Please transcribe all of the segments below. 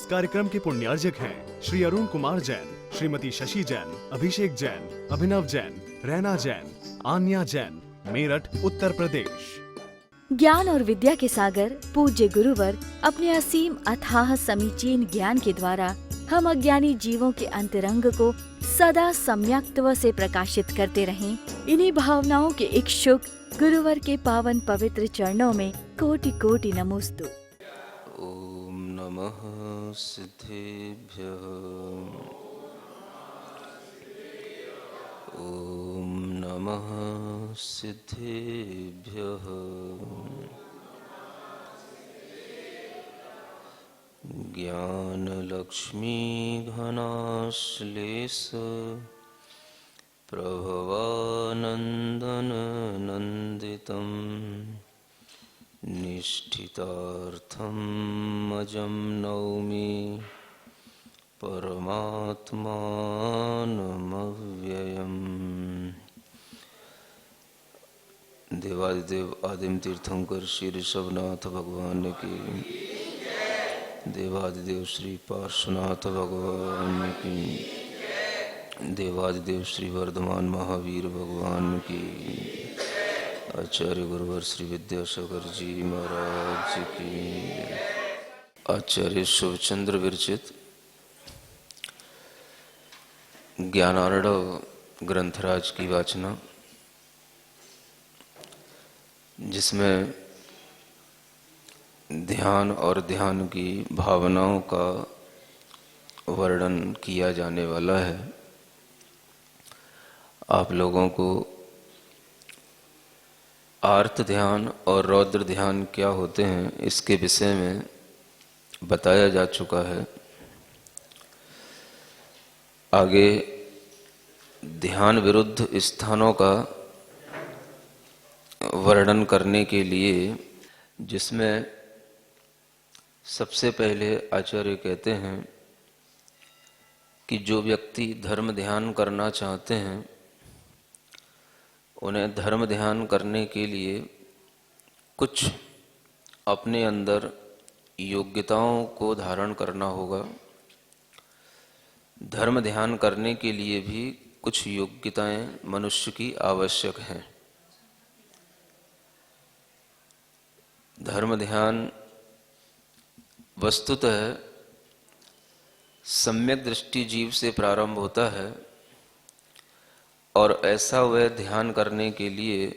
इस कार्यक्रम के पुण्यार्जक हैं श्री अरुण कुमार जैन, श्रीमती शशि जैन, अभिषेक जैन, अभिनव जैन, रैना जैन, आन्या जैन, मेरठ, उत्तर प्रदेश। ज्ञान और विद्या के सागर पूज्य गुरुवर अपने असीम अथाह समीचीन ज्ञान के द्वारा हम अज्ञानी जीवों के अंतरंग को सदा सम्यक्त्व से प्रकाशित करते रहें। इन्हीं भावनाओं के इच्छुक गुरुवर के पावन पवित्र चरणों में कोटि कोटि नमोस्तु। ओम नमः सिद्धेभ्यः। ओम नमः सिद्धेभ्यः। ज्ञानलक्ष्मी घनाश्लेष प्रभवानन्दन नन्दितं निष्ठितार्थम् अजं नौमि परमात्मानमव्ययम्। देवादिदेव आदिम तीर्थंकर श्री ऋषभनाथ भगवान की, देवादिदेव श्री पार्श्वनाथ भगवान की, देवादिदेव श्री वर्धमान महावीर भगवान की, आचार्य गुरुवर श्री विद्यासागर जी महाराज की, आचार्य शुभचंद्र विरचित ज्ञानार्णव ग्रंथराज की वाचना, जिसमें ध्यान और ध्यान की भावनाओं का वर्णन किया जाने वाला है। आप लोगों को आर्त ध्यान और रौद्र ध्यान क्या होते हैं इसके विषय में बताया जा चुका है। आगे ध्यान विरुद्ध स्थानों का वर्णन करने के लिए, जिसमें सबसे पहले आचार्य कहते हैं कि जो व्यक्ति धर्म ध्यान करना चाहते हैं उन्हें धर्म ध्यान करने के लिए कुछ अपने अंदर योग्यताओं को धारण करना होगा। धर्म ध्यान करने के लिए भी कुछ योग्यताएं मनुष्य की आवश्यक हैं। धर्म ध्यान वस्तुतः सम्यक दृष्टि जीव से प्रारंभ होता है और ऐसा वह ध्यान करने के लिए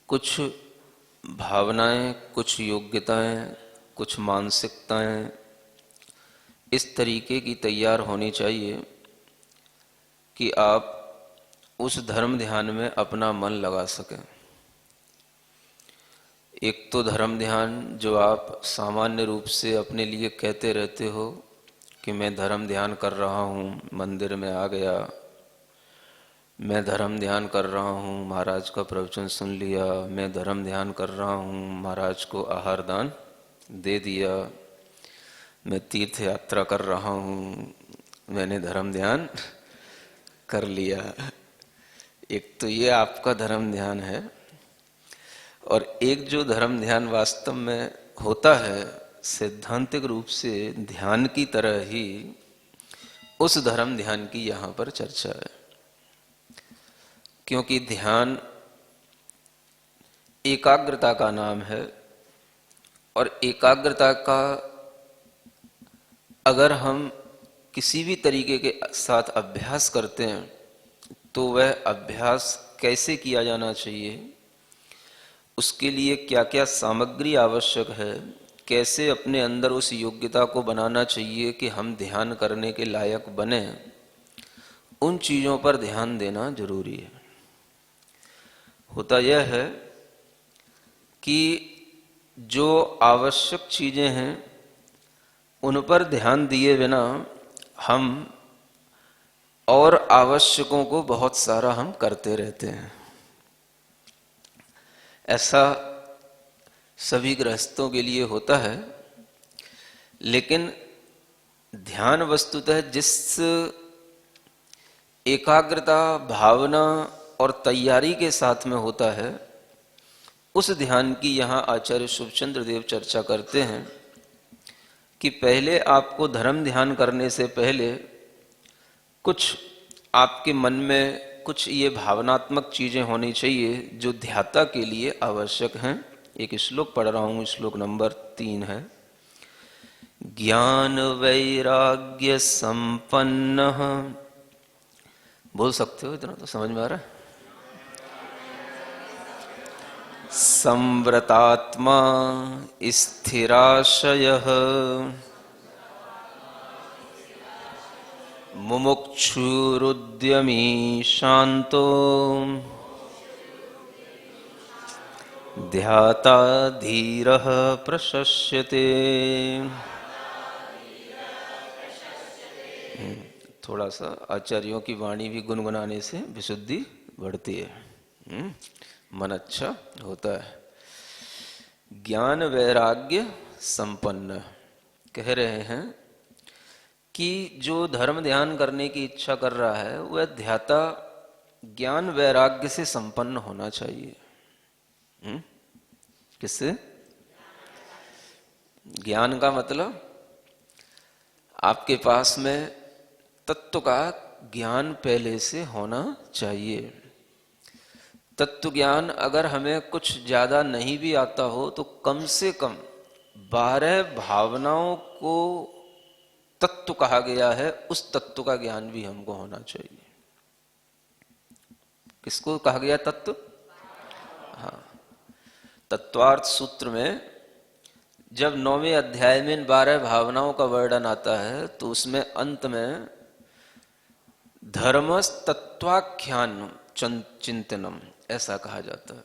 कुछ भावनाएं, कुछ योग्यताएं, कुछ मानसिकताएं इस तरीके की तैयार होनी चाहिए कि आप उस धर्म ध्यान में अपना मन लगा सकें। एक तो धर्म ध्यान जो आप सामान्य रूप से अपने लिए कहते रहते हो कि मैं धर्म ध्यान कर रहा हूँ, मंदिर में आ गया, मैं धर्म ध्यान कर रहा हूँ, महाराज का प्रवचन सुन लिया, मैं धर्म ध्यान कर रहा हूँ, महाराज को आहार दान दे दिया, मैं तीर्थ यात्रा कर रहा हूँ, मैंने धर्म ध्यान कर लिया। एक तो ये आपका धर्म ध्यान है, और एक जो धर्म ध्यान वास्तव में होता है सैद्धांतिक रूप से ध्यान की तरह ही, उस धर्म ध्यान की यहाँ पर चर्चा है। क्योंकि ध्यान एकाग्रता का नाम है, और एकाग्रता का अगर हम किसी भी तरीके के साथ अभ्यास करते हैं तो वह अभ्यास कैसे किया जाना चाहिए, उसके लिए क्या क्या सामग्री आवश्यक है, कैसे अपने अंदर उस योग्यता को बनाना चाहिए कि हम ध्यान करने के लायक बने, उन चीज़ों पर ध्यान देना जरूरी है। होता यह है कि जो आवश्यक चीज़ें हैं उन पर ध्यान दिए बिना हम और आवश्यकों को बहुत सारा हम करते रहते हैं। ऐसा सभी गृहस्थों के लिए होता है, लेकिन ध्यान वस्तुतः जिस एकाग्रता, भावना और तैयारी के साथ में होता है, उस ध्यान की यहाँ आचार्य शुभचंद्र देव चर्चा करते हैं कि पहले आपको धर्म ध्यान करने से पहले कुछ आपके मन में कुछ ये भावनात्मक चीजें होनी चाहिए जो ध्याता के लिए आवश्यक हैं। एक श्लोक पढ़ रहा हूं, श्लोक नंबर 3 है। ज्ञान वैराग्य संपन्न, बोल सकते हो, इतना तो समझ में आ रहा है। संव्रतात्मा स्थिराशयः मुमुक्षुरुद्यमी शांतो ध्याता धीरः प्रशस्यते। थोड़ा सा आचार्यों की वाणी भी गुनगुनाने से विशुद्धि बढ़ती है, मन अच्छा होता है। ज्ञान वैराग्य संपन्न, कह रहे हैं कि जो धर्म ध्यान करने की इच्छा कर रहा है वह ध्याता ज्ञान वैराग्य से संपन्न होना चाहिए। किससे? ज्ञान का मतलब आपके पास में तत्व का ज्ञान पहले से होना चाहिए। तत्व ज्ञान अगर हमें कुछ ज्यादा नहीं भी आता हो तो कम से कम 12 भावनाओं को तत्व कहा गया है, उस तत्व का ज्ञान भी हमको होना चाहिए। किसको कहा गया तत्व? हाँ, तत्वार्थ सूत्र में जब 9वें अध्याय में 12 भावनाओं का वर्णन आता है तो उसमें अंत में धर्मस तत्वाख्यान चिंतनम ऐसा कहा जाता है।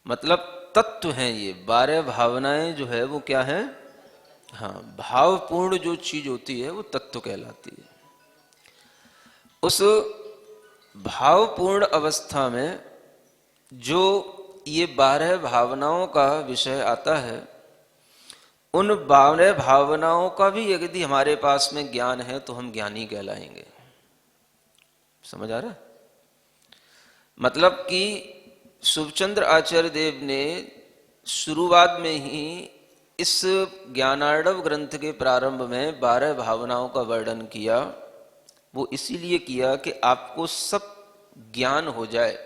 मतलब तत्व हैं ये 12 भावनाएं जो है वो क्या है? हाँ, भावपूर्ण जो चीज होती है वो तत्व कहलाती है। उस भावपूर्ण अवस्था में जो ये 12 भावनाओं का विषय आता है, उन 12 भावनाओं का भी यदि हमारे पास में ज्ञान है तो हम ज्ञानी कहलाएंगे। समझ आ रहा? मतलब कि शुभचंद्र आचार्य देव ने शुरुआत में ही इस ज्ञानार्णव ग्रंथ के प्रारंभ में 12 भावनाओं का वर्णन किया। वो इसीलिए किया कि आपको सब ज्ञान हो जाए,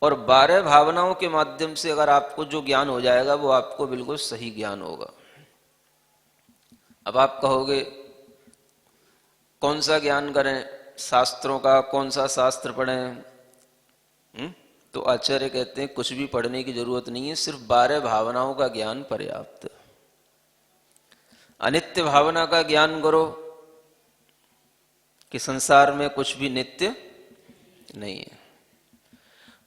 और 12 भावनाओं के माध्यम से अगर आपको जो ज्ञान हो जाएगा वो आपको बिल्कुल सही ज्ञान होगा। अब आप कहोगे कौन सा ज्ञान करें, शास्त्रों का, कौन सा शास्त्र पढ़ें? तो आचार्य कहते हैं कुछ भी पढ़ने की जरूरत नहीं है, सिर्फ 12 भावनाओं का ज्ञान पर्याप्त। अनित्य भावना का ज्ञान करो कि संसार में कुछ भी नित्य नहीं है,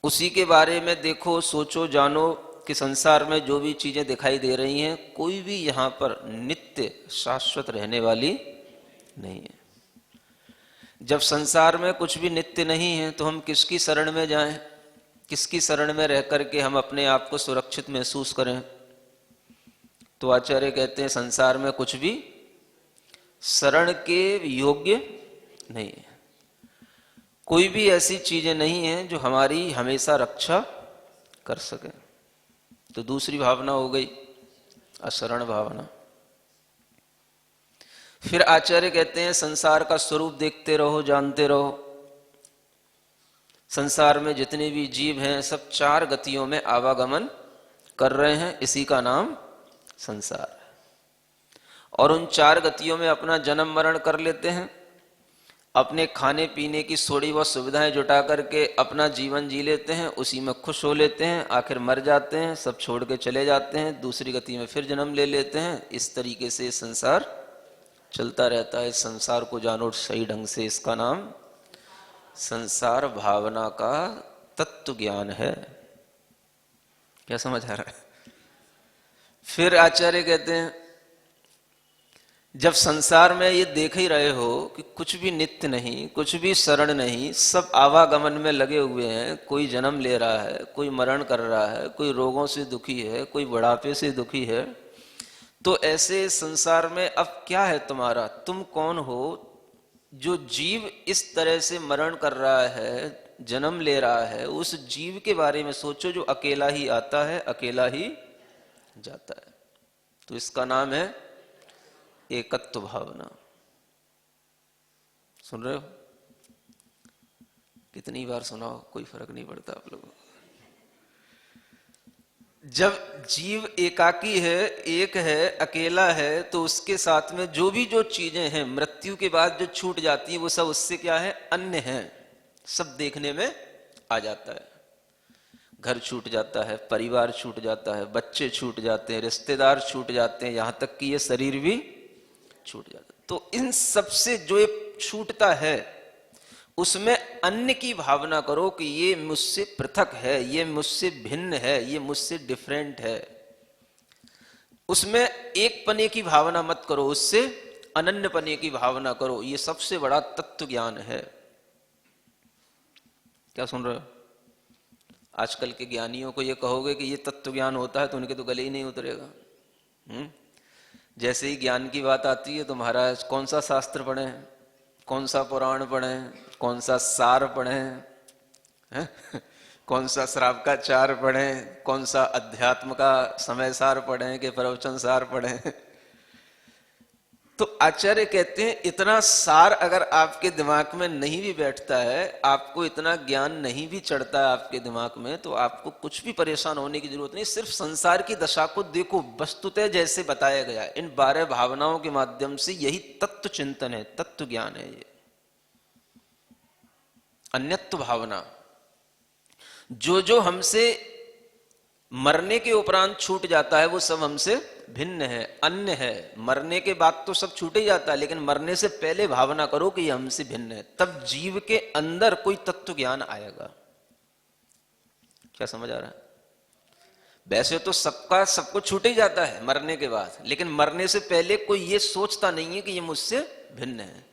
उसी के बारे में देखो, सोचो, जानो कि संसार में जो भी चीजें दिखाई दे रही हैं कोई भी यहां पर नित्य शाश्वत रहने वाली नहीं है। जब संसार में कुछ भी नित्य नहीं है तो हम किसकी शरण में जाएं? किसकी शरण में रह करके हम अपने आप को सुरक्षित महसूस करें? तो आचार्य कहते हैं संसार में कुछ भी शरण के योग्य नहीं है। कोई भी ऐसी चीजें नहीं है जो हमारी हमेशा रक्षा कर सके। तो दूसरी भावना हो गई अशरण भावना। फिर आचार्य कहते हैं संसार का स्वरूप देखते रहो, जानते रहो। संसार में जितने भी जीव हैं सब 4 गतियों में आवागमन कर रहे हैं, इसी का नाम संसार है। और उन 4 गतियों में अपना जन्म मरण कर लेते हैं, अपने खाने पीने की थोड़ी बहुत सुविधाएं जुटा करके अपना जीवन जी लेते हैं, उसी में खुश हो लेते हैं, आखिर मर जाते हैं, सब छोड़ के चले जाते हैं, दूसरी गति में फिर जन्म ले लेते हैं। इस तरीके से संसार चलता रहता है। संसार को जानो सही ढंग से, इसका नाम संसार भावना का तत्व ज्ञान है। क्या समझ आ रहा है? फिर आचार्य कहते हैं जब संसार में ये देख ही रहे हो कि कुछ भी नित्य नहीं, कुछ भी शरण नहीं, सब आवागमन में लगे हुए हैं, कोई जन्म ले रहा है, कोई मरण कर रहा है, कोई रोगों से दुखी है, कोई बुढ़ापे से दुखी है, तो ऐसे संसार में अब क्या है तुम्हारा? तुम कौन हो? जो जीव इस तरह से मरण कर रहा है, जन्म ले रहा है, उस जीव के बारे में सोचो जो अकेला ही आता है, अकेला ही जाता है। तो इसका नाम है एकत्व भावना। सुन रहे हो? कितनी बार सुनाओ, कोई फर्क नहीं पड़ता आप लोगों को। जब जीव एकाकी है, एक है, अकेला है, तो उसके साथ में जो चीजें हैं मृत्यु के बाद जो छूट जाती हैं वो सब उससे क्या है? अन्य है। सब देखने में आ जाता है। घर छूट जाता है, परिवार छूट जाता है, बच्चे छूट जाते हैं, रिश्तेदार छूट जाते हैं, यहां तक कि ये शरीर भी छूट जाता है। तो इन सब से जो ये छूटता है उसमें अन्य की भावना करो कि ये मुझसे पृथक है, ये मुझसे भिन्न है, ये मुझसे डिफरेंट है। उसमें एक पने की भावना मत करो, उससे अनन्य पने की भावना करो। ये सबसे बड़ा तत्व ज्ञान है। क्या सुन रहे हो? आजकल के ज्ञानियों को ये कहोगे कि ये तत्व ज्ञान होता है तो उनके तो गले ही नहीं उतरेगा। जैसे ही ज्ञान की बात आती है तो महाराज कौन सा शास्त्र पढ़े, कौन सा पुराण पढ़े, कौन सा सार पढ़े, कौन सा श्रावकाचार पढ़े, कौन सा अध्यात्म का समय सार पढ़े कि प्रवचन सार पढ़े। तो आचार्य कहते हैं इतना सार अगर आपके दिमाग में नहीं भी बैठता है, आपको इतना ज्ञान नहीं भी चढ़ता है आपके दिमाग में, तो आपको कुछ भी परेशान होने की जरूरत नहीं। सिर्फ संसार की दशा को देखो, वस्तुतः जैसे बताया गया इन 12 भावनाओं के माध्यम से यही तत्व चिंतन है, तत्व ज्ञान है। ये अन्यत्व भावना, जो हमसे मरने के उपरांत छूट जाता है वो सब हमसे भिन्न है, अन्य है। मरने के बाद तो सब छूट ही जाता है, लेकिन मरने से पहले भावना करो कि ये हमसे भिन्न है, तब जीव के अंदर कोई तत्व ज्ञान आएगा। क्या समझ आ रहा है? वैसे तो सबका सबको छूट ही जाता है मरने के बाद, लेकिन मरने से पहले कोई ये सोचता नहीं है कि ये मुझसे भिन्न है।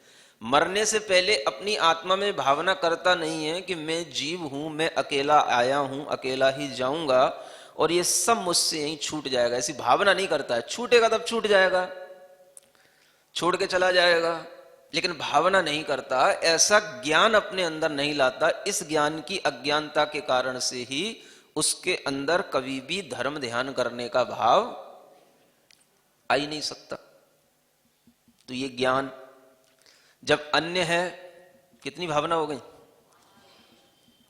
मरने से पहले अपनी आत्मा में भावना करता नहीं है कि मैं जीव हूं, मैं अकेला आया हूं, अकेला ही जाऊंगा और ये सब मुझसे यहीं छूट जाएगा। ऐसी भावना नहीं करता है। छूटेगा तब छूट जाएगा, छोड़ के चला जाएगा, लेकिन भावना नहीं करता। ऐसा ज्ञान अपने अंदर नहीं लाता। इस ज्ञान की अज्ञानता के कारण से ही उसके अंदर कभी भी धर्म ध्यान करने का भाव आ ही नहीं सकता। तो ये ज्ञान जब अन्य है, कितनी भावना हो गई?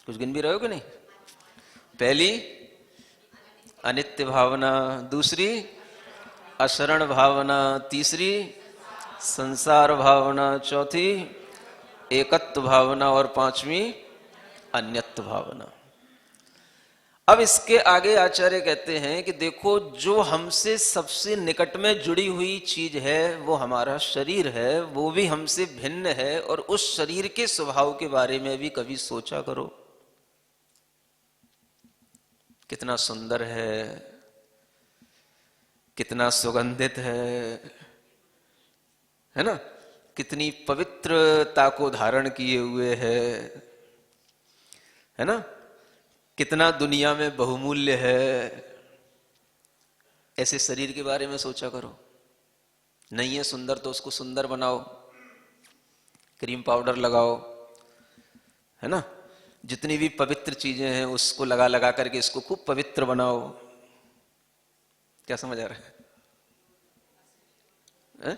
कुछ गिन भी रहे हो कि नहीं? पहली अनित्य भावना, दूसरी अशरण भावना, तीसरी संसार भावना, चौथी एकत्व भावना और पांचवी अन्यत्व भावना। अब इसके आगे आचार्य कहते हैं कि देखो, जो हमसे सबसे निकट में जुड़ी हुई चीज है वो हमारा शरीर है, वो भी हमसे भिन्न है, और उस शरीर के स्वभाव के बारे में भी कभी सोचा करो। कितना सुंदर है, कितना सुगंधित है ना? कितनी पवित्रता को धारण किए हुए है ना? कितना दुनिया में बहुमूल्य है। ऐसे शरीर के बारे में सोचा करो। नहीं है सुंदर तो उसको सुंदर बनाओ, क्रीम पाउडर लगाओ, है ना? जितनी भी पवित्र चीजें हैं उसको लगा लगा करके इसको खूब पवित्र बनाओ। क्या समझ आ रहा है?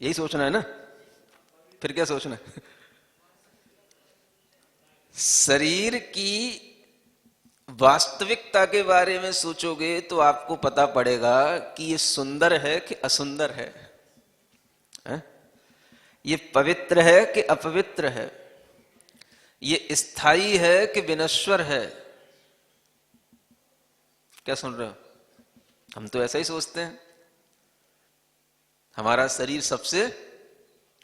यही सोचना है ना? फिर क्या सोचना है? शरीर की वास्तविकता के बारे में सोचोगे तो आपको पता पड़ेगा कि ये सुंदर है कि असुंदर है? ये पवित्र है कि अपवित्र है? ये स्थायी है कि विनश्वर है? क्या सुन रहे हो? हम तो ऐसा ही सोचते हैं। हमारा शरीर सबसे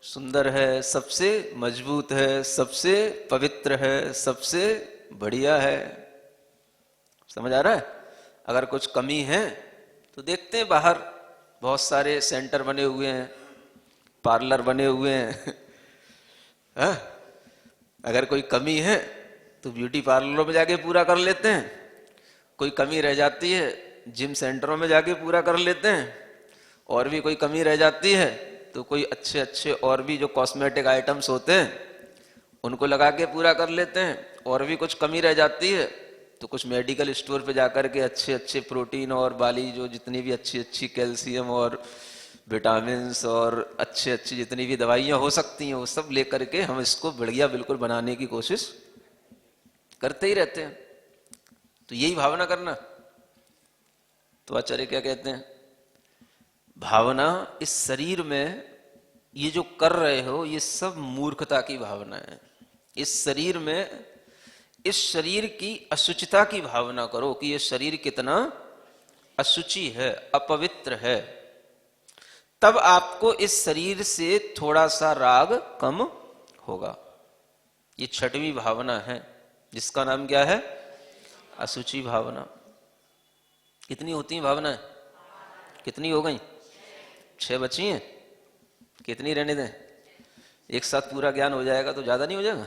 सुंदर है, सबसे मजबूत है, सबसे पवित्र है, सबसे बढ़िया है। समझ आ रहा है? अगर कुछ कमी है तो देखते हैं बाहर बहुत सारे सेंटर बने हुए हैं, पार्लर बने हुए हैं। अगर कोई कमी है तो ब्यूटी पार्लरों में जाके पूरा कर लेते हैं। कोई कमी रह जाती है जिम सेंटरों में जाके पूरा कर लेते हैं। और भी कोई कमी रह जाती है तो कोई अच्छे अच्छे और भी जो कॉस्मेटिक आइटम्स होते हैं उनको लगा के पूरा कर लेते हैं। और भी कुछ कमी रह जाती है तो कुछ मेडिकल स्टोर पे जाकर के अच्छे अच्छे प्रोटीन और वाली जो जितनी भी अच्छी अच्छी कैल्शियम और विटामिन्स और अच्छी अच्छी जितनी भी दवाइयाँ हो सकती हैं वो सब लेकर के हम इसको बढ़िया बिल्कुल बनाने की कोशिश करते ही रहते हैं। तो यही भावना करना। तो आचार्य क्या कहते हैं, भावना इस शरीर में ये जो कर रहे हो ये सब मूर्खता की भावना है। इस शरीर में, इस शरीर की अशुचिता की भावना करो कि ये शरीर कितना अशुचि है, अपवित्र है। तब आपको इस शरीर से थोड़ा सा राग कम होगा। ये छठवीं भावना है जिसका नाम क्या है, अशुचि भावना। कितनी होती है भावनाएं? कितनी हो गई? 6 बची हैं। कितनी रहने दें? एक साथ पूरा ज्ञान हो जाएगा तो ज्यादा नहीं हो जाएगा?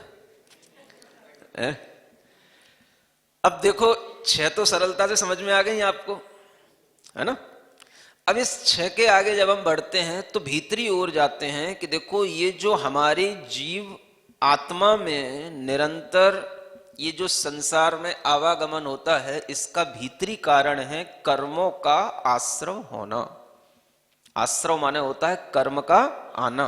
अब देखो 6 तो सरलता से समझ में आ गई आपको, है ना। अब इस 6 के आगे जब हम बढ़ते हैं तो भीतरी ओर जाते हैं कि देखो ये जो हमारी जीव आत्मा में निरंतर ये जो संसार में आवागमन होता है इसका भीतरी कारण है कर्मों का आश्रव होना। आश्रव माने होता है कर्म का आना।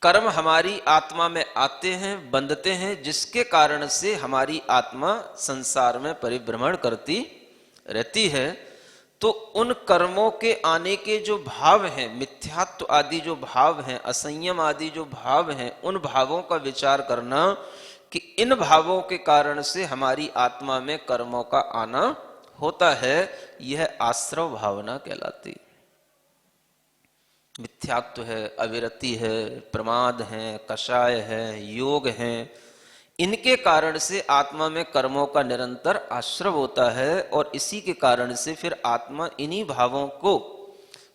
कर्म हमारी आत्मा में आते हैं, बंधते हैं, जिसके कारण से हमारी आत्मा संसार में परिभ्रमण करती रहती है। तो उन कर्मों के आने के जो भाव हैं, मिथ्यात्व आदि जो भाव हैं, असंयम आदि जो भाव हैं, उन भावों का विचार करना कि इन भावों के कारण से हमारी आत्मा में कर्मों का आना होता है, यह आश्रव भावना कहलाती। मिथ्यात्व है, अविरति है, प्रमाद है, कषाय है, योग है, इनके कारण से आत्मा में कर्मों का निरंतर आश्रव होता है और इसी के कारण से फिर आत्मा इन्हीं भावों को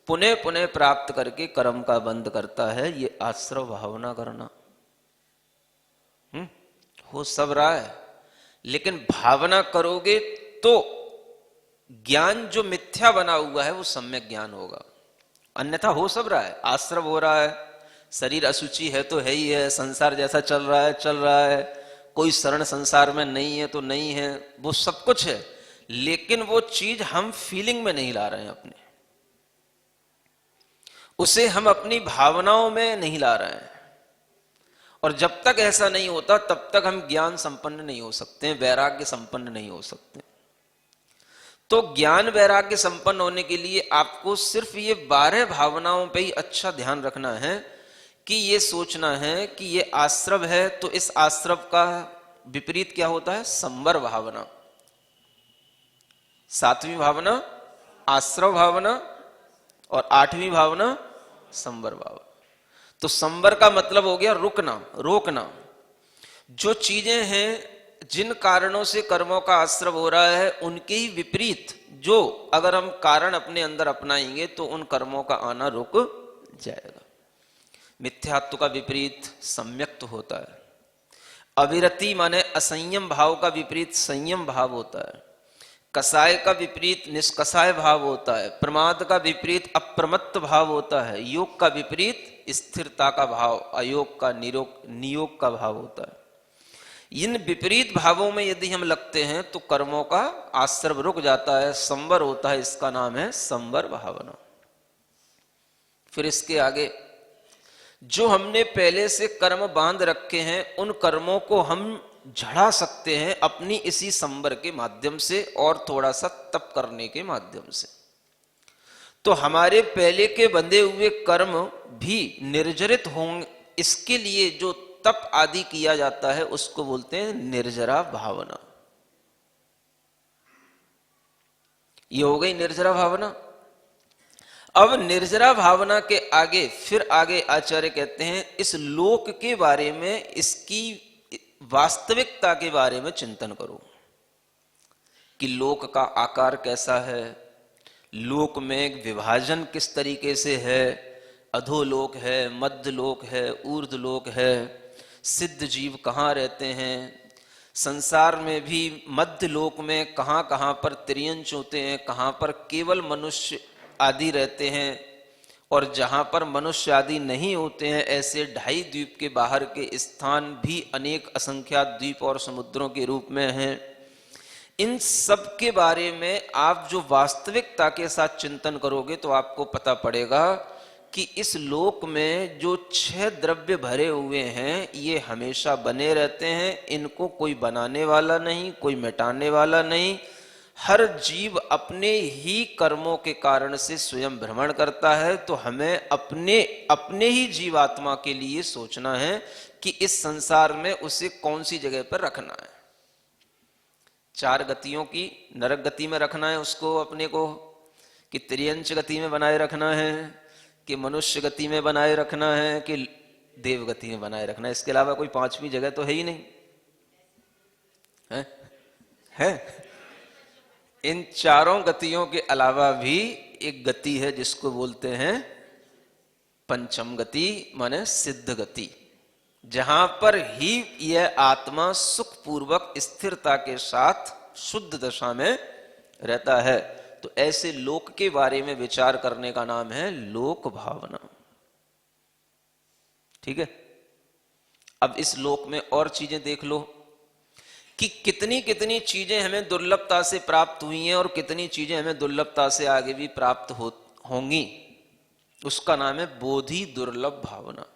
पुनः पुनः प्राप्त करके कर्म का बंध करता है। ये आश्रव भावना करना हो सब रहा है, लेकिन भावना करोगे तो ज्ञान जो मिथ्या बना हुआ है वो सम्यक ज्ञान होगा। अन्यथा हो सब रहा है, आश्रव हो रहा है, शरीर अशुचि है तो है ही है, संसार जैसा चल रहा है चल रहा है, कोई शरण संसार में नहीं है तो नहीं है, वो सब कुछ है, लेकिन वो चीज हम फीलिंग में नहीं ला रहे हैं अपने, उसे हम अपनी भावनाओं में नहीं ला रहे हैं। और जब तक ऐसा नहीं होता तब तक हम ज्ञान संपन्न नहीं हो सकते, वैराग्य संपन्न नहीं हो सकते। तो ज्ञान वैराग्य संपन्न होने के लिए आपको सिर्फ ये 12 भावनाओं पे ही अच्छा ध्यान रखना है कि ये सोचना है कि ये आश्रव है, तो इस आश्रव का विपरीत क्या होता है, संवर भावना। 7वीं भावना आश्रव भावना और 8वीं भावना संवर भावना। तो संवर का मतलब हो गया रुकना, रोकना। जो चीजें हैं जिन कारणों से कर्मों का आश्रव हो रहा है उनके ही विपरीत जो अगर हम कारण अपने अंदर अपनाएंगे तो उन कर्मों का आना रुक जाएगा। मिथ्यात्व का विपरीत सम्यक्त होता है। अविरति माने असंयम भाव का विपरीत संयम भाव होता है। कसाय का विपरीत निष्कसाय भाव होता है। प्रमाद का विपरीत अप्रमत्त भाव होता है। योग का विपरीत स्थिरता का भाव, अयोग का नियोग का भाव होता है। इन विपरीत भावों में यदि हम लगते हैं तो कर्मों का आश्रव रुक जाता है, संवर होता है, इसका नाम है संवर भावना। फिर इसके आगे जो हमने पहले से कर्म बांध रखे हैं उन कर्मों को हम झड़ा सकते हैं अपनी इसी संवर के माध्यम से और थोड़ा सा तप करने के माध्यम से। तो हमारे पहले के बंधे हुए कर्म भी निर्जरित होंगे, इसके लिए जो तप आदि किया जाता है उसको बोलते हैं निर्जरा भावना। ये हो गई निर्जरा भावना। अब निर्जरा भावना के आगे फिर आगे आचार्य कहते हैं इस लोक के बारे में, इसकी वास्तविकता के बारे में चिंतन करो कि लोक का आकार कैसा है, लोक में विभाजन किस तरीके से है, अधोलोक है, मध्य लोक है, ऊर्ध्व लोक है, सिद्ध जीव कहाँ रहते हैं, संसार में भी मध्य लोक में कहाँ कहाँ पर त्रियंच होते हैं, कहाँ पर केवल मनुष्य आदि रहते हैं, और जहाँ पर मनुष्य आदि नहीं होते हैं ऐसे 2.5 द्वीप के बाहर के स्थान भी अनेक असंख्यात द्वीप और समुद्रों के रूप में हैं। इन सब के बारे में आप जो वास्तविकता के साथ चिंतन करोगे तो आपको पता पड़ेगा कि इस लोक में जो 6 द्रव्य भरे हुए हैं ये हमेशा बने रहते हैं, इनको कोई बनाने वाला नहीं, कोई मिटाने वाला नहीं। हर जीव अपने ही कर्मों के कारण से स्वयं भ्रमण करता है, तो हमें अपने ही जीवात्मा के लिए सोचना है कि इस संसार में उसे कौन सी जगह पर रखना है। 4 गतियों की नरक गति में रखना है उसको अपने को, कि त्रियंच गति में बनाए रखना है, कि मनुष्य गति में बनाए रखना है, कि देव गति में बनाए रखना है। इसके अलावा कोई 5वीं जगह तो है ही नहीं है? इन चारों गतियों के अलावा भी एक गति है जिसको बोलते हैं पंचम गति, माने सिद्ध गति, जहां पर ही यह आत्मा सुखपूर्वक स्थिरता के साथ शुद्ध दशा में रहता है। तो ऐसे लोक के बारे में विचार करने का नाम है लोक भावना। ठीक है। अब इस लोक में और चीजें देख लो कि कितनी कितनी चीजें हमें दुर्लभता से प्राप्त हुई हैं और कितनी चीजें हमें दुर्लभता से आगे भी प्राप्त होंगी। उसका नाम है बोधि दुर्लभ भावना।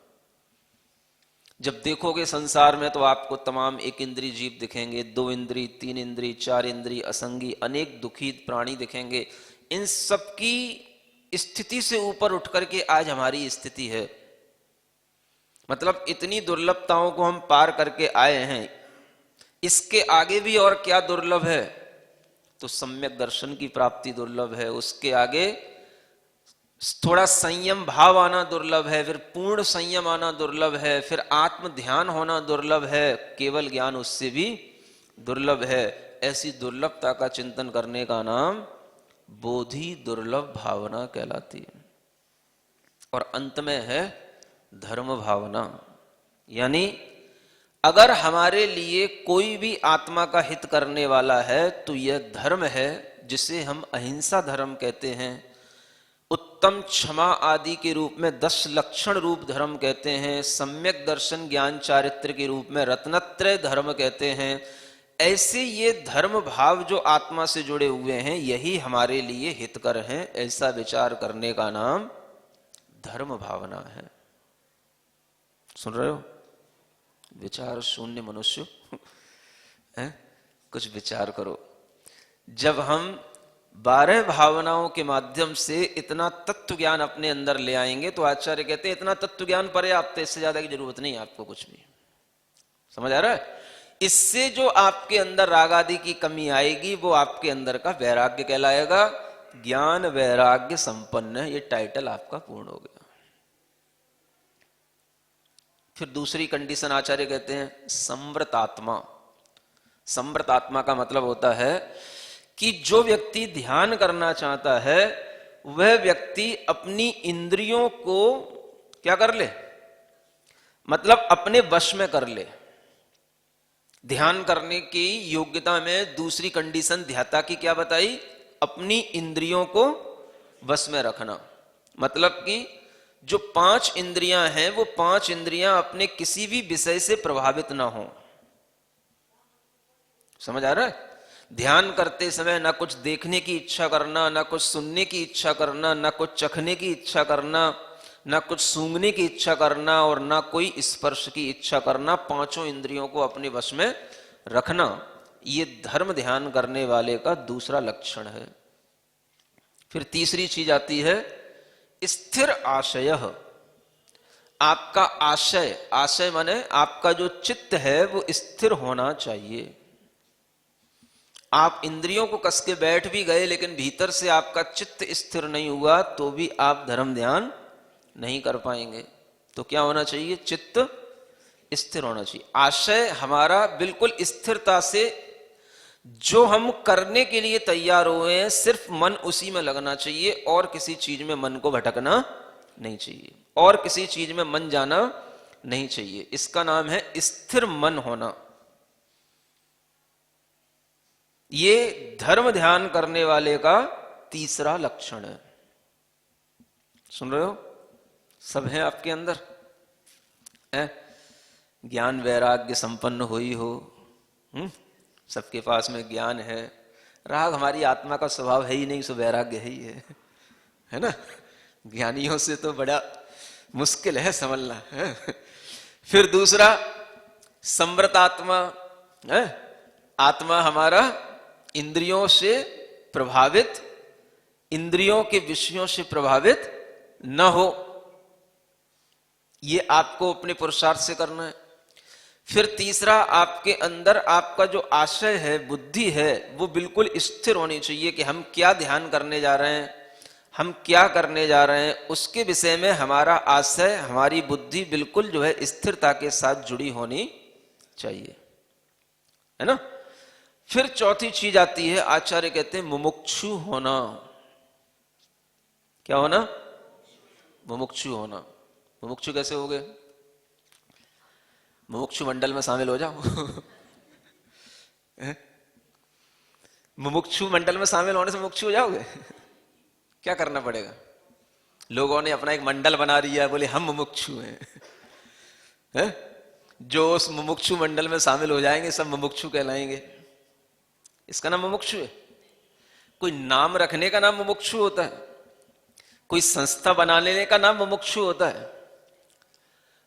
जब देखोगे संसार में तो आपको तमाम 1 इंद्रिय जीव दिखेंगे, 2 इंद्रिय, 3 इंद्रिय, 4 इंद्रिय, असंगी, अनेक दुखी प्राणी दिखेंगे। इन सब की स्थिति से ऊपर उठकर के आज हमारी स्थिति है। मतलब इतनी दुर्लभताओं को हम पार करके आए हैं। इसके आगे भी और क्या दुर्लभ है? तो सम्यक दर्शन की प्राप्ति दुर्लभ है, उसके आगे थोड़ा संयम भाव आना दुर्लभ है, फिर पूर्ण संयम आना दुर्लभ है, फिर आत्म ध्यान होना दुर्लभ है, केवल ज्ञान उससे भी दुर्लभ है। ऐसी दुर्लभता का चिंतन करने का नाम बोधि दुर्लभ भावना कहलाती है। और अंत में है धर्म भावना। यानी अगर हमारे लिए कोई भी आत्मा का हित करने वाला है तो यह धर्म है, जिसे हम अहिंसा धर्म कहते हैं, उत्तम क्षमा आदि के रूप में 10 लक्षण रूप धर्म कहते हैं, सम्यक दर्शन ज्ञान चारित्र के रूप में रत्नत्रय धर्म कहते हैं। ऐसे ये धर्म भाव जो आत्मा से जुड़े हुए हैं यही हमारे लिए हितकर हैं। ऐसा विचार करने का नाम धर्म भावना है। सुन रहे हो? विचार शून्य मनुष्य है? कुछ विचार करो। जब हम 12 भावनाओं के माध्यम से इतना तत्व ज्ञान अपने अंदर ले आएंगे तो आचार्य कहते हैं इतना तत्व ज्ञान पर्याप्त है, इससे ज्यादा की जरूरत नहीं आपको कुछ भी। समझ आ रहा है? इससे जो आपके अंदर राग आदि की कमी आएगी वो आपके अंदर का वैराग्य कहलाएगा। ज्ञान वैराग्य संपन्न है, ये टाइटल आपका पूर्ण हो गया। फिर दूसरी कंडीशन आचार्य कहते हैं संवृत आत्मा। संवृत आत्मा का मतलब होता है कि जो व्यक्ति ध्यान करना चाहता है वह व्यक्ति अपनी इंद्रियों को क्या कर ले? मतलब अपने वश में कर ले। ध्यान करने की योग्यता में दूसरी कंडीशन ध्याता की क्या बताई? अपनी इंद्रियों को वश में रखना। मतलब कि जो 5 इंद्रियां हैं वो 5 इंद्रियां अपने किसी भी विषय से प्रभावित ना हो। समझ आ रहा है? ध्यान करते समय ना कुछ देखने की इच्छा करना, ना कुछ सुनने की इच्छा करना, ना कुछ चखने की इच्छा करना, ना कुछ सूंघने की इच्छा करना और ना कोई स्पर्श की इच्छा करना। 5 इंद्रियों को अपने वश में रखना, ये धर्म ध्यान करने वाले का दूसरा लक्षण है। फिर तीसरी चीज आती है स्थिर आशय। आपका आशय, आशय माने आपका जो चित्त है वो स्थिर होना चाहिए। आप इंद्रियों को कस के बैठ भी गए लेकिन भीतर से आपका चित्त स्थिर नहीं हुआ तो भी आप धर्म ध्यान नहीं कर पाएंगे। तो क्या होना चाहिए? चित्त स्थिर होना चाहिए। आशय हमारा बिल्कुल स्थिरता से जो हम करने के लिए तैयार हुए हैं सिर्फ मन उसी में लगना चाहिए और किसी चीज में मन को भटकना नहीं चाहिए और किसी चीज में मन जाना नहीं चाहिए। इसका नाम है स्थिर मन होना। ये धर्म ध्यान करने वाले का तीसरा लक्षण है। सुन रहे हो? सब है आपके अंदर है? ज्ञान वैराग्य संपन्न हुई हो, सबके पास में ज्ञान है, राग हमारी आत्मा का स्वभाव है ही नहीं, सो वैराग्य है ही है ना। ज्ञानियों से तो बड़ा मुश्किल है समझना है। फिर दूसरा संवृत आत्मा है, आत्मा हमारा इंद्रियों से प्रभावित, इंद्रियों के विषयों से प्रभावित न हो, ये आपको अपने पुरुषार्थ से करना है। फिर तीसरा, आपके अंदर आपका जो आशय है, बुद्धि है, वो बिल्कुल स्थिर होनी चाहिए कि हम क्या ध्यान करने जा रहे हैं, हम क्या करने जा रहे हैं, उसके विषय में हमारा आशय, हमारी बुद्धि बिल्कुल जो है स्थिरता के साथ जुड़ी होनी चाहिए, है ना। फिर चौथी चीज आती है, आचार्य कहते हैं मुमुक्षु होना। क्या होना? मुमुक्षु होना। मुमुक्षु कैसे हो गए? मुमुक्षु मंडल में शामिल हो जाओ। मुमुक्षु मंडल में शामिल होने से मुमुक्षु हो जाओगे? क्या करना पड़ेगा? लोगों ने अपना एक मंडल बना दिया है, बोले हम मुमुक्षु हैं। जो उस मुमुक्षु मंडल में शामिल हो जाएंगे सब मुमुक्षु कहलाएंगे। इसका नाम मुमुक्षु है। कोई नाम रखने का नाम मुमुक्षु होता है, कोई संस्था बना लेने का नाम मुमुक्षु होता है।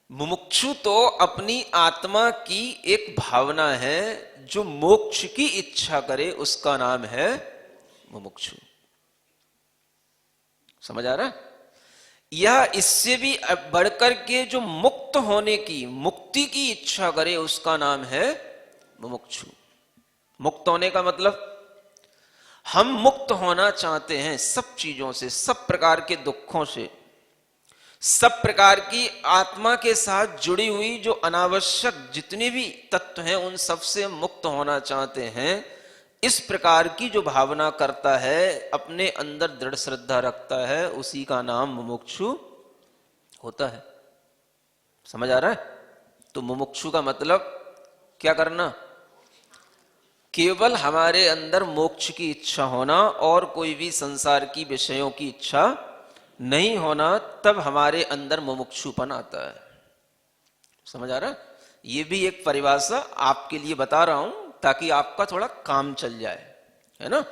मुमुक्षु तो अपनी आत्मा की एक भावना है, जो मोक्ष की इच्छा करे, उसका नाम है मुमुक्षु। समझ आ रहा है? यह इससे भी बढ़कर के जो मुक्त होने की, मुक्ति की इच्छा करे, उसका नाम है मुमुक्षु। मुक्त होने का मतलब हम मुक्त होना चाहते हैं सब चीजों से, सब प्रकार के दुखों से, सब प्रकार की आत्मा के साथ जुड़ी हुई जो अनावश्यक जितने भी तत्व हैं, उन सब से मुक्त होना चाहते हैं। इस प्रकार की जो भावना करता है, अपने अंदर दृढ़ श्रद्धा रखता है, उसी का नाम मुमुक्षु होता है। समझ आ रहा है? तो मुमुक्षु का मतलब क्या करना? केवल हमारे अंदर मोक्ष की इच्छा होना और कोई भी संसार की विषयों की इच्छा नहीं होना, तब हमारे अंदर मुमुक्षुपन आता है। समझ आ रहा है? ये भी एक परिभाषा आपके लिए बता रहा हूं ताकि आपका थोड़ा काम चल जाए, है ना।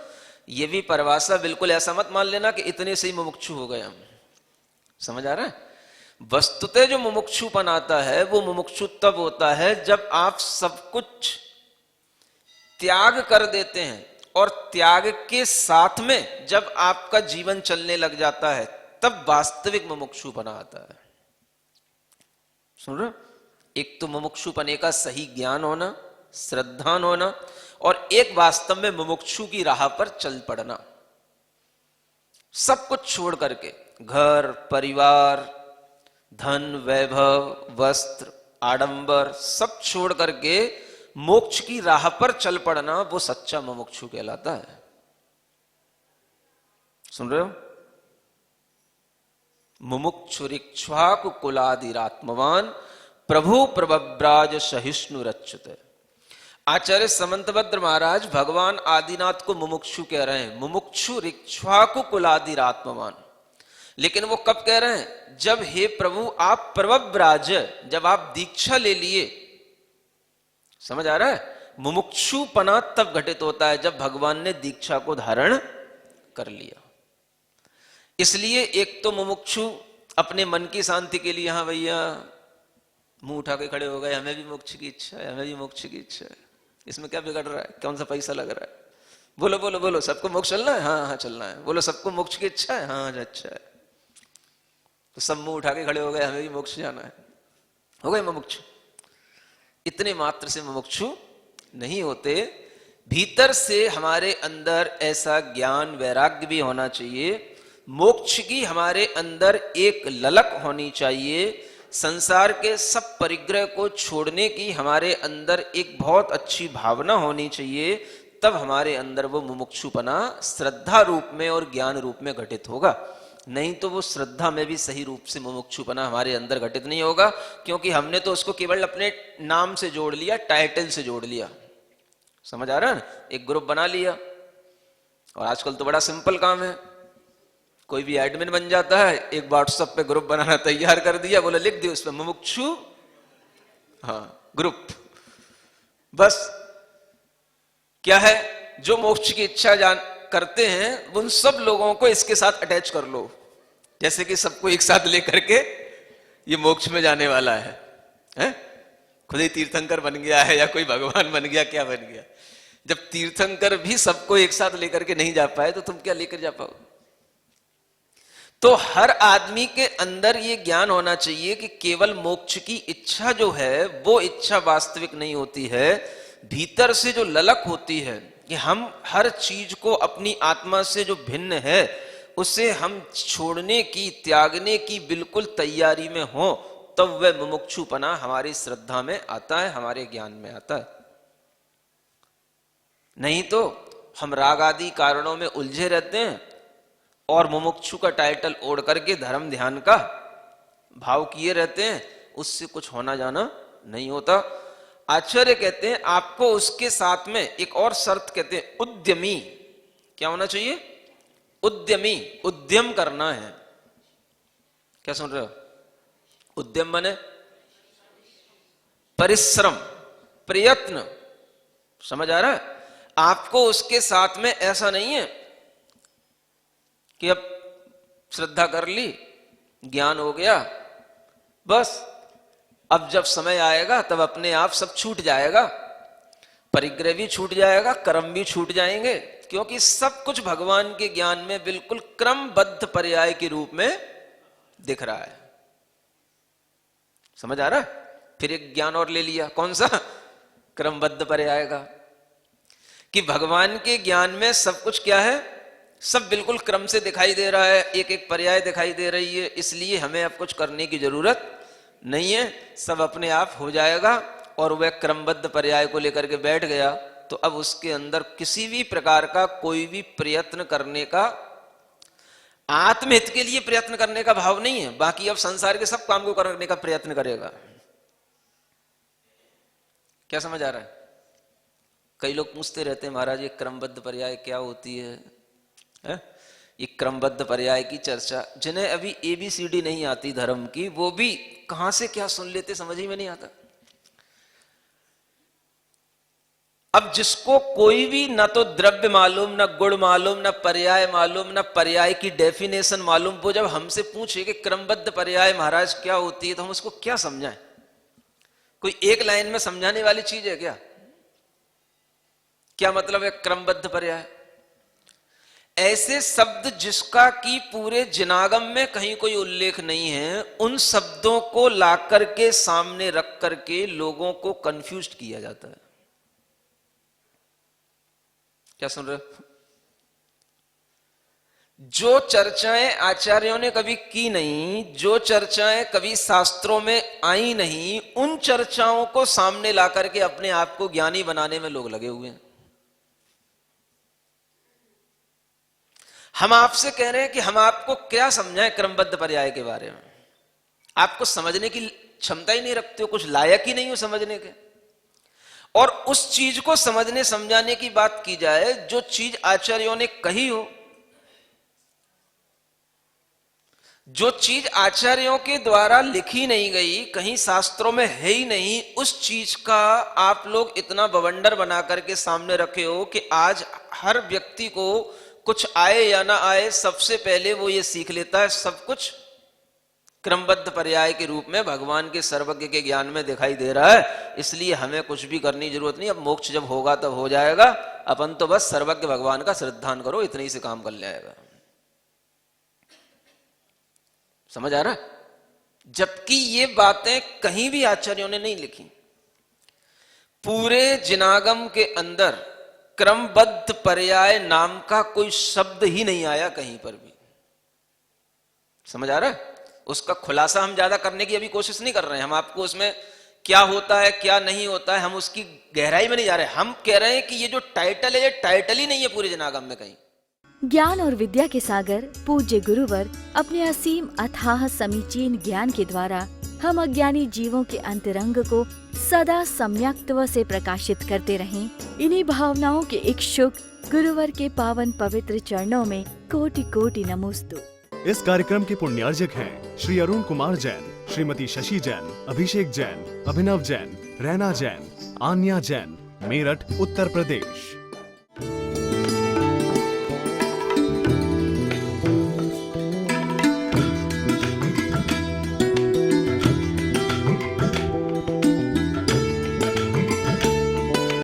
ये भी परिभाषा बिल्कुल ऐसा मत मान लेना कि इतने से ही मुमुक्षु हो गए हम। समझ आ रहा है? वस्तुतः जो मुमुक्षुपन आता है, वो मुमुक्षु तब होता है जब आप सब कुछ त्याग कर देते हैं, और त्याग के साथ में जब आपका जीवन चलने लग जाता है, तब वास्तविक मुमुक्षुपना आता है। सुन रहे? एक तो मुमुक्षुपने का सही ज्ञान होना, श्रद्धान होना, और एक वास्तव में मुमुक्षु की राह पर चल पड़ना। सब कुछ छोड़ करके, घर परिवार, धन वैभव, वस्त्र आडंबर, सब छोड़ करके मोक्ष की राह पर चल पड़ना, वो सच्चा मुमुक्षु कहलाता है। सुन रहे हो? मुमुक्षुरिक्ष्वाकु कुलादिरात्मवान प्रभु प्रबब्राज सहिष्णुरच्युत। आचार्य समंतभद्र महाराज भगवान आदिनाथ को मुमुक्षु कह रहे हैं, मुमुक्षुरिक्ष्वाकु कुलादिरात्मवान। लेकिन वो कब कह रहे हैं? जब हे प्रभु आप प्रबब्राज, जब आप दीक्षा ले लिए। समझ आ रहा है? मुमुक्षुपना तब घटित होता है जब भगवान ने दीक्षा को धारण कर लिया। इसलिए एक तो मुमुक्षु अपने मन की शांति के लिए, हाँ भैया मुंह उठा के खड़े हो गए, हमें भी मोक्ष की इच्छा है, हमें भी मोक्ष की इच्छा है। इसमें क्या बिगड़ रहा है? कौन सा पैसा लग रहा है? बोलो बोलो बोलो, सबको मोक्ष चलना है? हाँ हाँ चलना है। बोलो सबको मोक्ष की इच्छा है? हाँ अच्छा है। तो सब मुंह उठा के खड़े हो गए, हमें भी मोक्ष जाना है, हो गए मुमुक्षु। इतने मात्र से मुमुक्षु नहीं होते। भीतर से हमारे अंदर ऐसा ज्ञान वैराग्य भी होना चाहिए, मोक्ष की हमारे अंदर एक ललक होनी चाहिए, संसार के सब परिग्रह को छोड़ने की हमारे अंदर एक बहुत अच्छी भावना होनी चाहिए। तब हमारे अंदर वो मुमुक्षुपना श्रद्धा रूप में और ज्ञान रूप में घटित होगा। नहीं तो वो श्रद्धा में भी सही रूप से मुमुक्षुपना हमारे अंदर घटित नहीं होगा, क्योंकि हमने तो उसको केवल अपने नाम से जोड़ लिया, टाइटल से जोड़ लिया। समझ आ रहा है ना? एक ग्रुप बना लिया, और आजकल तो बड़ा सिंपल काम है, कोई भी एडमिन बन जाता है, एक व्हाट्सएप पे ग्रुप बनाना तैयार कर दिया, बोला लिख दिया उस पर मुमुक्षु, हाँ ग्रुप, बस क्या है, जो मोक्ष की इच्छा जान करते हैं उन सब लोगों को इसके साथ अटैच कर लो, जैसे कि सबको एक साथ लेकर के ये मोक्ष में जाने वाला है? खुद ही तीर्थंकर बन गया है या कोई भगवान बन गया, क्या बन गया? जब तीर्थंकर भी सबको एक साथ लेकर के नहीं जा पाए तो तुम क्या लेकर जा पाओ? तो हर आदमी के अंदर ये ज्ञान होना चाहिए कि केवल मोक्ष की इच्छा जो है वो इच्छा वास्तविक नहीं होती है। भीतर से जो ललक होती है कि हम हर चीज को अपनी आत्मा से जो भिन्न है उसे हम छोड़ने की, त्यागने की बिल्कुल तैयारी में हो, तब वह मुमुक्षुपना हमारी श्रद्धा में आता है, हमारे ज्ञान में आता है। नहीं तो हम राग आदि कारणों में उलझे रहते हैं और मुमुक्षु का टाइटल ओढ़ करके धर्म ध्यान का भाव किए रहते हैं, उससे कुछ होना जाना नहीं होता। आचार्य कहते हैं आपको उसके साथ में एक और शर्त कहते हैं उद्यमी। क्या होना चाहिए? उद्यमी, उद्यम करना है। क्या सुन रहे हो? उद्यम माने परिश्रम, प्रयत्न। समझ आ रहा है? आपको उसके साथ में ऐसा नहीं है कि अब श्रद्धा कर ली, ज्ञान हो गया, बस अब जब समय आएगा तब अपने आप सब छूट जाएगा, परिग्रह भी छूट जाएगा, कर्म भी छूट जाएंगे, क्योंकि सब कुछ भगवान के ज्ञान में बिल्कुल क्रमबद्ध पर्याय के रूप में दिख रहा है। समझ आ रहा है? फिर एक ज्ञान और ले लिया, कौन सा? क्रमबद्ध पर्याय का, कि भगवान के ज्ञान में सब कुछ क्या है, सब बिल्कुल क्रम से दिखाई दे रहा है, एक एक पर्याय दिखाई दे रही है, इसलिए हमें अब कुछ करने की जरूरत नहीं है, सब अपने आप हो जाएगा। और वह क्रमबद्ध पर्याय को लेकर के बैठ गया तो अब उसके अंदर किसी भी प्रकार का कोई भी प्रयत्न करने का, आत्महित के लिए प्रयत्न करने का भाव नहीं है, बाकी अब संसार के सब काम को करने का प्रयत्न करेगा। क्या समझ आ रहा है? कई लोग पूछते रहते हैं महाराज ये क्रमबद्ध पर्याय क्या होती है? ये क्रमबद्ध पर्याय की चर्चा, जिन्हें अभी ABCD नहीं आती धर्म की, वो भी कहां से क्या सुन लेते समझ ही में नहीं आता। अब जिसको कोई भी ना तो द्रव्य मालूम, ना गुण मालूम, ना पर्याय मालूम, ना पर्याय की डेफिनेशन मालूम, वो जब हमसे पूछे कि क्रमबद्ध पर्याय महाराज क्या होती है, तो हम उसको क्या समझाएं? कोई एक लाइन में समझाने वाली चीज है क्या? क्या मतलब है क्रमबद्ध पर्याय? ऐसे शब्द जिसका कि पूरे जिनागम में कहीं कोई उल्लेख नहीं है, उन शब्दों को लाकर के सामने रख करके लोगों को कंफ्यूज किया जाता है। क्या सुन रहे हो? जो चर्चाएं आचार्यों ने कभी की नहीं, जो चर्चाएं कभी शास्त्रों में आई नहीं, उन चर्चाओं को सामने लाकर के अपने आप को ज्ञानी बनाने में लोग लगे हुए हैं। हम आपसे कह रहे हैं कि हम आपको क्या समझाएं क्रमबद्ध पर्याय के बारे में, आपको समझने की क्षमता ही नहीं रखते हो, कुछ लायक ही नहीं हो समझने के। और उस चीज को समझने समझाने की बात की जाए जो चीज आचार्यों ने कही हो, जो चीज आचार्यों के द्वारा लिखी नहीं गई, कहीं शास्त्रों में है ही नहीं, उस चीज का आप लोग इतना बवंडर बना करके सामने रखे हो कि आज हर व्यक्ति को कुछ आए या ना आए, सबसे पहले वो ये सीख लेता है सब कुछ क्रमबद्ध पर्याय के रूप में भगवान के सर्वज्ञ के ज्ञान में दिखाई दे रहा है, इसलिए हमें कुछ भी करने की जरूरत नहीं। अब मोक्ष जब होगा तब हो जाएगा, अपन तो बस सर्वज्ञ भगवान का श्रद्धान करो, इतने ही से काम कर जाएगा। समझ आ रहा है? जबकि ये बातें कहीं भी आचार्यों ने नहीं लिखी। पूरे जिनागम के अंदर क्रमबद्ध पर्याय नाम का कोई शब्द ही नहीं आया कहीं पर भी। समझ आ रहा है? उसका खुलासा हम ज्यादा करने की अभी कोशिश नहीं कर रहे हैं, हम आपको उसमें क्या होता है क्या नहीं होता है, हम उसकी गहराई में नहीं जा रहे। हम कह रहे हैं कि ये जो टाइटल है, ये टाइटल ही नहीं है पूरे जिनागम में कहीं। ज्ञान और विद्या के सागर पूज्य गुरुवर अपने असीम अथाह समीचीन ज्ञान के द्वारा हम अज्ञानी जीवों के अंतरंग को सदा सम्यक्त्व से प्रकाशित करते रहें। इन्हीं भावनाओं के इच्छुक गुरुवर के पावन पवित्र चरणों में कोटि कोटि नमोस्तु। इस कार्यक्रम के पुण्यार्जक हैं श्री अरुण कुमार जैन, श्रीमती शशि जैन, अभिषेक जैन, अभिनव जैन, रैना जैन, आन्या जैन, मेरठ, उत्तर प्रदेश।